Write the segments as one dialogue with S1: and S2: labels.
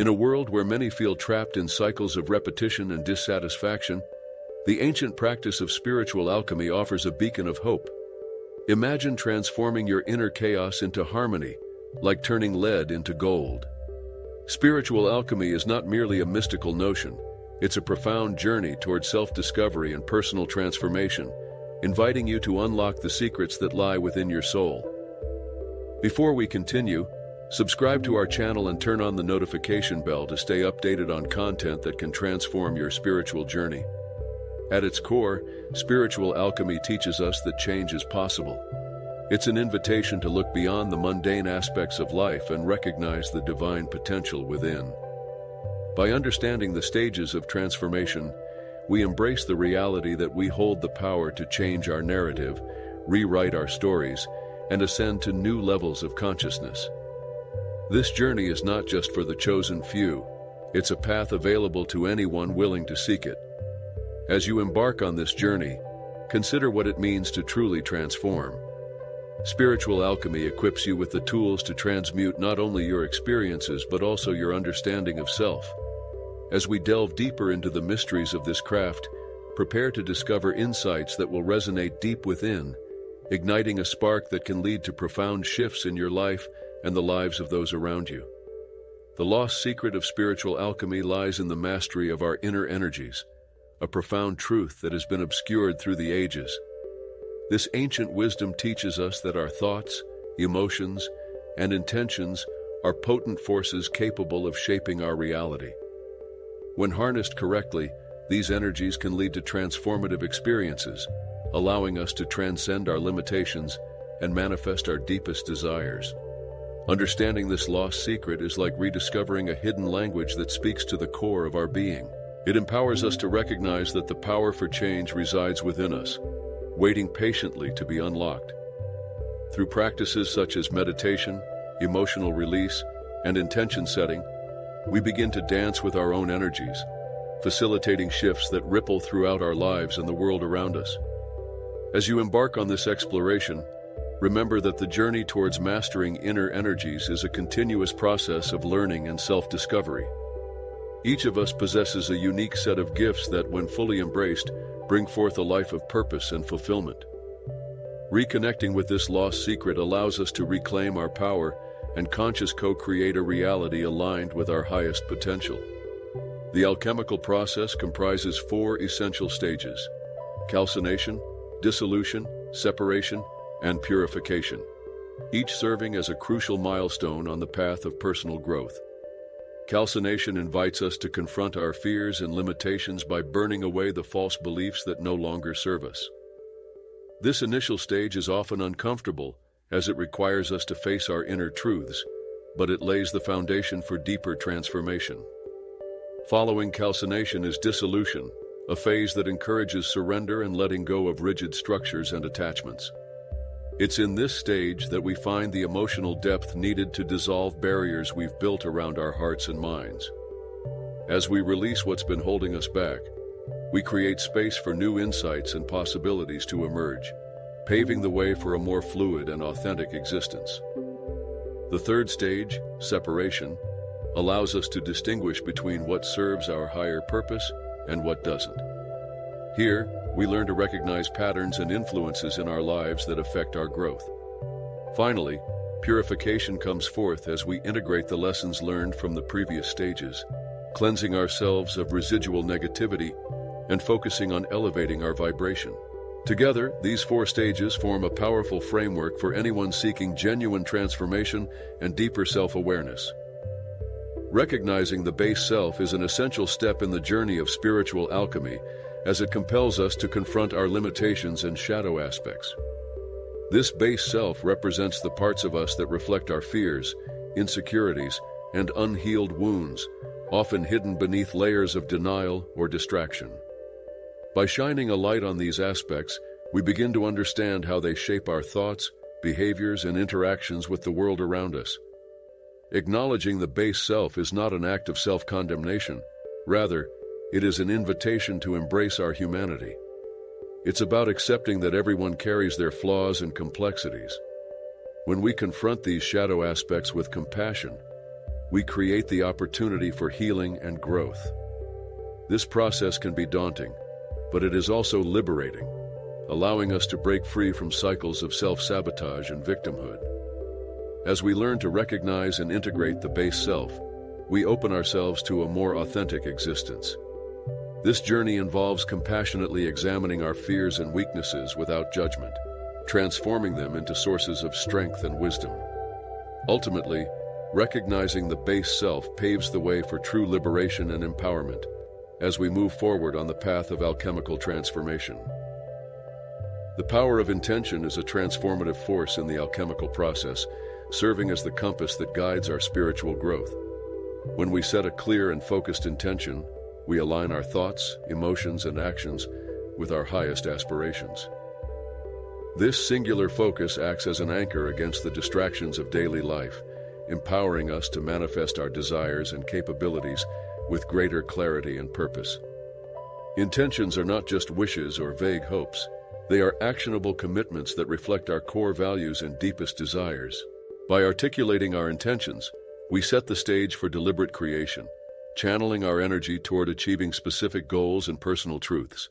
S1: In a world where many feel trapped in cycles of repetition and dissatisfaction, the ancient practice of spiritual alchemy offers a beacon of hope. Imagine transforming your inner chaos into harmony, like turning lead into gold. Spiritual alchemy is not merely a mystical notion. It's a profound journey toward self-discovery and personal transformation, inviting you to unlock the secrets that lie within your soul. Before we continue, subscribe to our channel and turn on the notification bell to stay updated on content that can transform your spiritual journey. At its core, spiritual alchemy teaches us that change is possible. It's an invitation to look beyond the mundane aspects of life and recognize the divine potential within. By understanding the stages of transformation, we embrace the reality that we hold the power to change our narrative, rewrite our stories, and ascend to new levels of consciousness. This journey is not just for the chosen few. It's a path available to anyone willing to seek it. As you embark on this journey, consider what it means to truly transform. Spiritual alchemy equips you with the tools to transmute not only your experiences but also your understanding of self. As we delve deeper into the mysteries of this craft, prepare to discover insights that will resonate deep within, igniting a spark that can lead to profound shifts in your life and the lives of those around you. The lost secret of spiritual alchemy lies in the mastery of our inner energies, a profound truth that has been obscured through the ages. This ancient wisdom teaches us that our thoughts, emotions, and intentions are potent forces capable of shaping our reality. When harnessed correctly, these energies can lead to transformative experiences, allowing us to transcend our limitations and manifest our deepest desires. Understanding this lost secret is like rediscovering a hidden language that speaks to the core of our being. It empowers us to recognize that the power for change resides within us, waiting patiently to be unlocked. Through practices such as meditation, emotional release, and intention setting, we begin to dance with our own energies, facilitating shifts that ripple throughout our lives and the world around us. As you embark on this exploration, remember that the journey towards mastering inner energies is a continuous process of learning and self-discovery. Each of us possesses a unique set of gifts that, when fully embraced, bring forth a life of purpose and fulfillment. Reconnecting with this lost secret allows us to reclaim our power and consciously co-create a reality aligned with our highest potential. The alchemical process comprises 4 essential stages: calcination, dissolution, separation, and purification, each serving as a crucial milestone on the path of personal growth. Calcination invites us to confront our fears and limitations by burning away the false beliefs that no longer serve us. This initial stage is often uncomfortable, as it requires us to face our inner truths, but it lays the foundation for deeper transformation. Following calcination is dissolution, a phase that encourages surrender and letting go of rigid structures and attachments. It's in this stage that we find the emotional depth needed to dissolve barriers we've built around our hearts and minds. As we release what's been holding us back, we create space for new insights and possibilities to emerge, paving the way for a more fluid and authentic existence. The third stage, separation, allows us to distinguish between what serves our higher purpose and what doesn't. Here, we learn to recognize patterns and influences in our lives that affect our growth. Finally, purification comes forth as we integrate the lessons learned from the previous stages, cleansing ourselves of residual negativity and focusing on elevating our vibration. Together, these 4 stages form a powerful framework for anyone seeking genuine transformation and deeper self-awareness. Recognizing the base self is an essential step in the journey of spiritual alchemy, as it compels us to confront our limitations and shadow aspects. This base self represents the parts of us that reflect our fears, insecurities, and unhealed wounds, often hidden beneath layers of denial or distraction. By shining a light on these aspects, we begin to understand how they shape our thoughts, behaviors, and interactions with the world around us. Acknowledging the base self is not an act of self-condemnation. Rather, it is an invitation to embrace our humanity. It's about accepting that everyone carries their flaws and complexities. When we confront these shadow aspects with compassion, we create the opportunity for healing and growth. This process can be daunting, but it is also liberating, allowing us to break free from cycles of self-sabotage and victimhood. As we learn to recognize and integrate the base self, we open ourselves to a more authentic existence. This journey involves compassionately examining our fears and weaknesses without judgment, transforming them into sources of strength and wisdom. Ultimately, recognizing the base self paves the way for true liberation and empowerment as we move forward on the path of alchemical transformation. The power of intention is a transformative force in the alchemical process, serving as the compass that guides our spiritual growth. When we set a clear and focused intention, we align our thoughts, emotions, and actions with our highest aspirations. This singular focus acts as an anchor against the distractions of daily life, empowering us to manifest our desires and capabilities with greater clarity and purpose. Intentions are not just wishes or vague hopes. They are actionable commitments that reflect our core values and deepest desires. By articulating our intentions, we set the stage for deliberate creation, channeling our energy toward achieving specific goals and personal truths.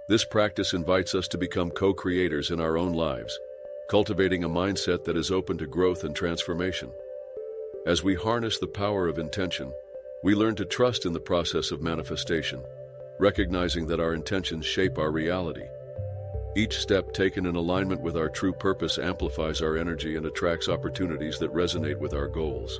S1: This practice invites us to become co-creators in our own lives, cultivating a mindset that is open to growth and transformation. As we harness the power of intention, we learn to trust in the process of manifestation, recognizing that our intentions shape our reality. Each step taken in alignment with our true purpose amplifies our energy and attracts opportunities that resonate with our goals.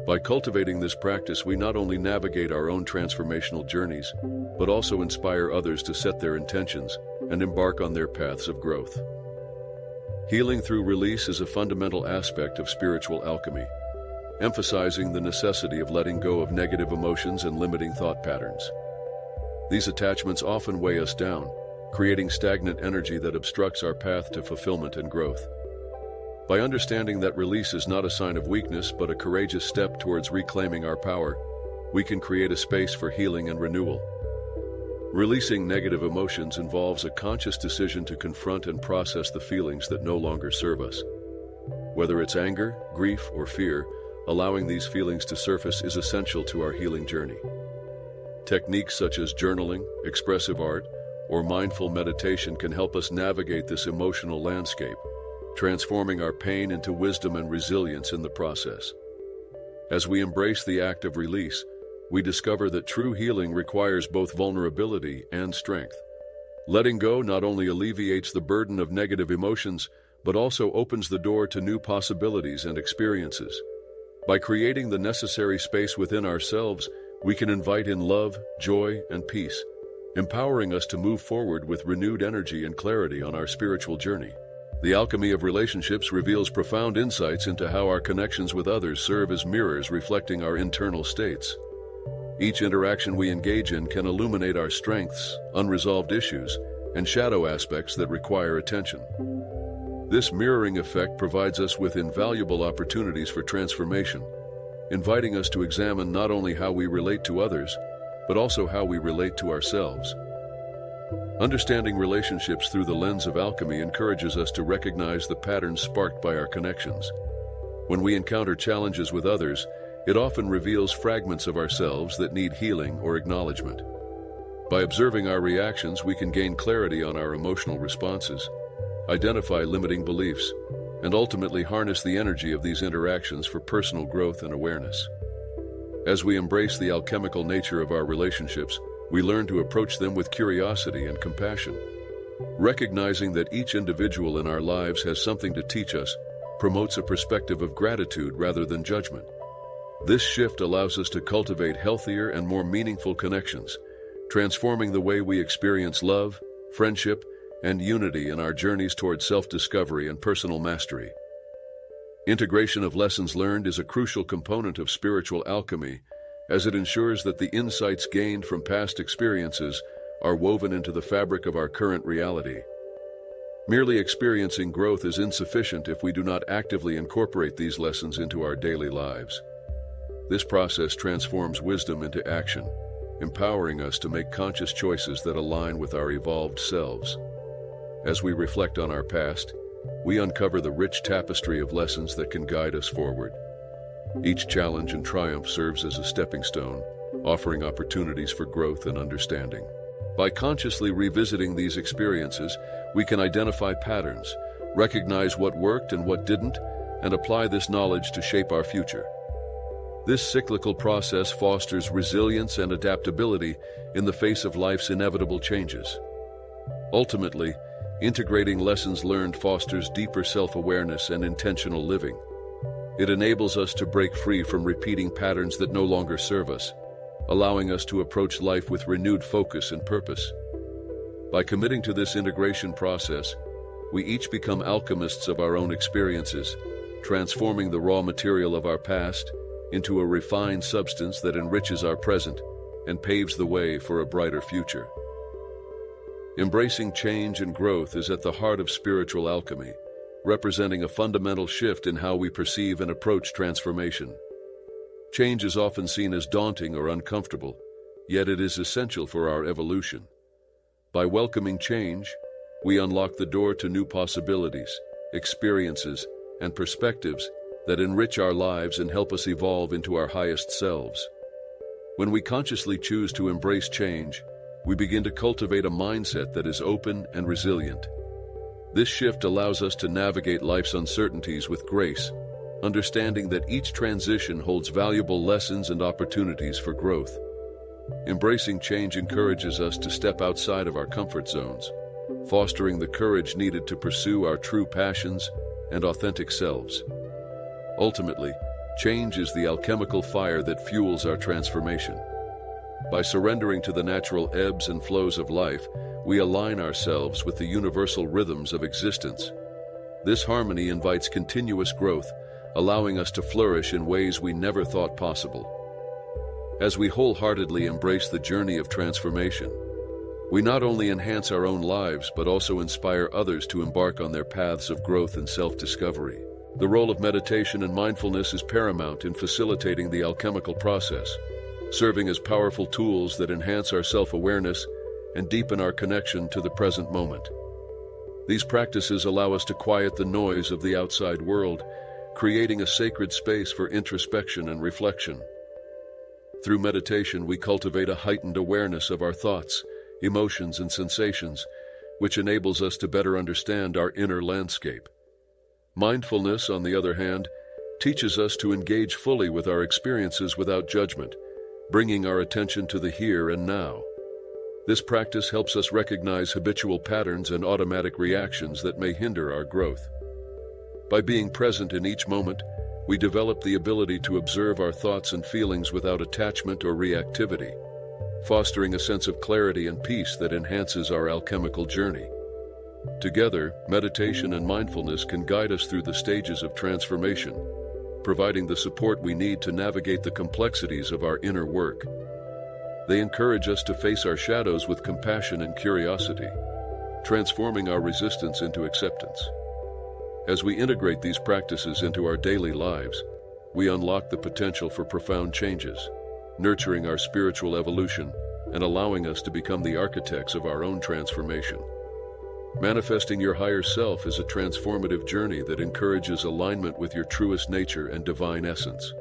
S1: By cultivating this practice, we not only navigate our own transformational journeys, but also inspire others to set their intentions and embark on their paths of growth. Healing through release is a fundamental aspect of spiritual alchemy, emphasizing the necessity of letting go of negative emotions and limiting thought patterns. These attachments often weigh us down, creating stagnant energy that obstructs our path to fulfillment and growth. By understanding that release is not a sign of weakness but a courageous step towards reclaiming our power, we can create a space for healing and renewal. Releasing negative emotions involves a conscious decision to confront and process the feelings that no longer serve us. Whether it's anger, grief, or fear, allowing these feelings to surface is essential to our healing journey. Techniques such as journaling, expressive art, or mindful meditation can help us navigate this emotional landscape, transforming our pain into wisdom and resilience in the process. As we embrace the act of release, we discover that true healing requires both vulnerability and strength. Letting go not only alleviates the burden of negative emotions, but also opens the door to new possibilities and experiences. By creating the necessary space within ourselves, we can invite in love, joy, and peace, empowering us to move forward with renewed energy and clarity on our spiritual journey. The Alchemy of Relationships reveals profound insights into how our connections with others serve as mirrors reflecting our internal states. Each interaction we engage in can illuminate our strengths, unresolved issues, and shadow aspects that require attention. This mirroring effect provides us with invaluable opportunities for transformation, inviting us to examine not only how we relate to others, but also how we relate to ourselves. Understanding relationships through the lens of alchemy encourages us to recognize the patterns sparked by our connections. When we encounter challenges with others, it often reveals fragments of ourselves that need healing or acknowledgement. By observing our reactions, we can gain clarity on our emotional responses, identify limiting beliefs, and ultimately harness the energy of these interactions for personal growth and awareness. As we embrace the alchemical nature of our relationships, we learn to approach them with curiosity and compassion. Recognizing that each individual in our lives has something to teach us promotes a perspective of gratitude rather than judgment. This shift allows us to cultivate healthier and more meaningful connections, transforming the way we experience love, friendship, and unity in our journeys toward self-discovery and personal mastery. Integration of lessons learned is a crucial component of spiritual alchemy, as it ensures that the insights gained from past experiences are woven into the fabric of our current reality. Merely experiencing growth is insufficient if we do not actively incorporate these lessons into our daily lives. This process transforms wisdom into action, empowering us to make conscious choices that align with our evolved selves. As we reflect on our past, we uncover the rich tapestry of lessons that can guide us forward. Each challenge and triumph serves as a stepping stone, offering opportunities for growth and understanding. By consciously revisiting these experiences, we can identify patterns, recognize what worked and what didn't, and apply this knowledge to shape our future. This cyclical process fosters resilience and adaptability in the face of life's inevitable changes. Ultimately, integrating lessons learned fosters deeper self-awareness and intentional living. It enables us to break free from repeating patterns that no longer serve us, allowing us to approach life with renewed focus and purpose. By committing to this integration process, we each become alchemists of our own experiences, transforming the raw material of our past into a refined substance that enriches our present and paves the way for a brighter future. Embracing change and growth is at the heart of spiritual alchemy, representing a fundamental shift in how we perceive and approach transformation. Change is often seen as daunting or uncomfortable, yet it is essential for our evolution. By welcoming change, we unlock the door to new possibilities, experiences, and perspectives that enrich our lives and help us evolve into our highest selves. When we consciously choose to embrace change, we begin to cultivate a mindset that is open and resilient. This shift allows us to navigate life's uncertainties with grace, understanding that each transition holds valuable lessons and opportunities for growth. Embracing change encourages us to step outside of our comfort zones, fostering the courage needed to pursue our true passions and authentic selves. Ultimately, change is the alchemical fire that fuels our transformation. By surrendering to the natural ebbs and flows of life, we align ourselves with the universal rhythms of existence. This harmony invites continuous growth, allowing us to flourish in ways we never thought possible. As we wholeheartedly embrace the journey of transformation, we not only enhance our own lives but also inspire others to embark on their paths of growth and self-discovery. The role of meditation and mindfulness is paramount in facilitating the alchemical process, serving as powerful tools that enhance our self-awareness and deepen our connection to the present moment. These practices allow us to quiet the noise of the outside world, creating a sacred space for introspection and reflection. Through meditation, we cultivate a heightened awareness of our thoughts, emotions, and sensations, which enables us to better understand our inner landscape. Mindfulness, on the other hand, teaches us to engage fully with our experiences without judgment, bringing our attention to the here and now. This practice helps us recognize habitual patterns and automatic reactions that may hinder our growth. By being present in each moment, we develop the ability to observe our thoughts and feelings without attachment or reactivity, fostering a sense of clarity and peace that enhances our alchemical journey. Together, meditation and mindfulness can guide us through the stages of transformation, providing the support we need to navigate the complexities of our inner work. They encourage us to face our shadows with compassion and curiosity, transforming our resistance into acceptance. As we integrate these practices into our daily lives, we unlock the potential for profound changes, nurturing our spiritual evolution and allowing us to become the architects of our own transformation. Manifesting your higher self is a transformative journey that encourages alignment with your truest nature and divine essence.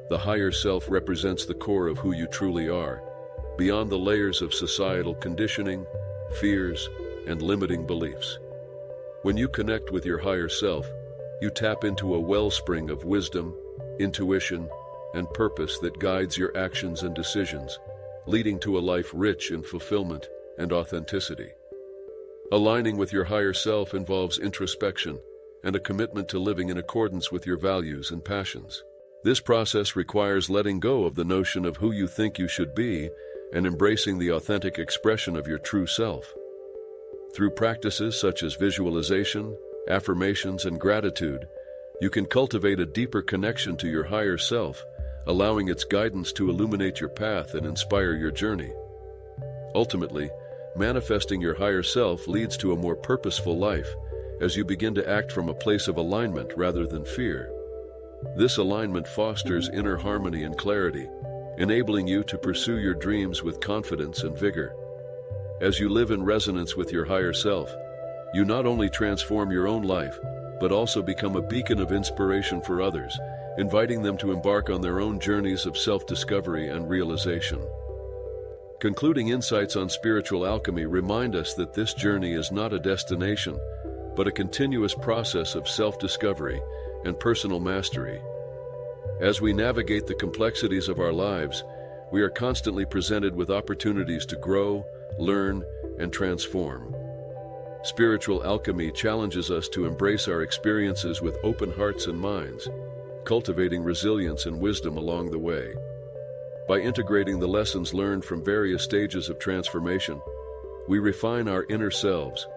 S1: The higher self represents the core of who you truly are, beyond the layers of societal conditioning, fears, and limiting beliefs. When you connect with your higher self, you tap into a wellspring of wisdom, intuition, and purpose that guides your actions and decisions, leading to a life rich in fulfillment and authenticity. Aligning with your higher self involves introspection and a commitment to living in accordance with your values and passions. This process requires letting go of the notion of who you think you should be and embracing the authentic expression of your true self. Through practices such as visualization, affirmations, and gratitude, you can cultivate a deeper connection to your higher self, allowing its guidance to illuminate your path and inspire your journey. Ultimately, manifesting your higher self leads to a more purposeful life as you begin to act from a place of alignment rather than fear. This alignment fosters inner harmony and clarity, enabling you to pursue your dreams with confidence and vigor. As you live in resonance with your higher self, you not only transform your own life, but also become a beacon of inspiration for others, inviting them to embark on their own journeys of self-discovery and realization. Concluding insights on spiritual alchemy remind us that this journey is not a destination, but a continuous process of self-discovery and personal mastery. As we navigate the complexities of our lives, we are constantly presented with opportunities to grow, learn, and transform. Spiritual alchemy challenges us to embrace our experiences with open hearts and minds, cultivating resilience and wisdom along the way. By integrating the lessons learned from various stages of transformation, we refine our inner selves,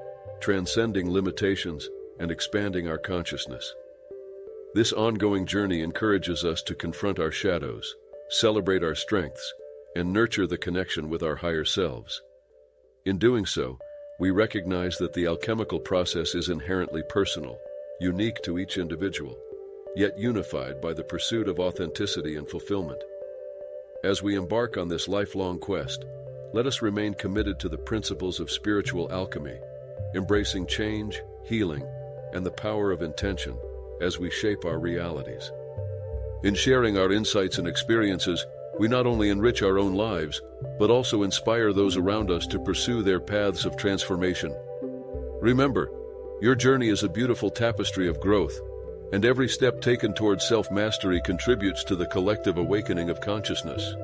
S1: transcending limitations and expanding our consciousness. This ongoing journey encourages us to confront our shadows, celebrate our strengths, and nurture the connection with our higher selves. In doing so, we recognize that the alchemical process is inherently personal, unique to each individual, yet unified by the pursuit of authenticity and fulfillment. As we embark on this lifelong quest, let us remain committed to the principles of spiritual alchemy, embracing change, healing, and the power of intention as we shape our realities. In sharing our insights and experiences, we not only enrich our own lives, but also inspire those around us to pursue their paths of transformation. Remember, your journey is a beautiful tapestry of growth, and every step taken towards self-mastery contributes to the collective awakening of consciousness.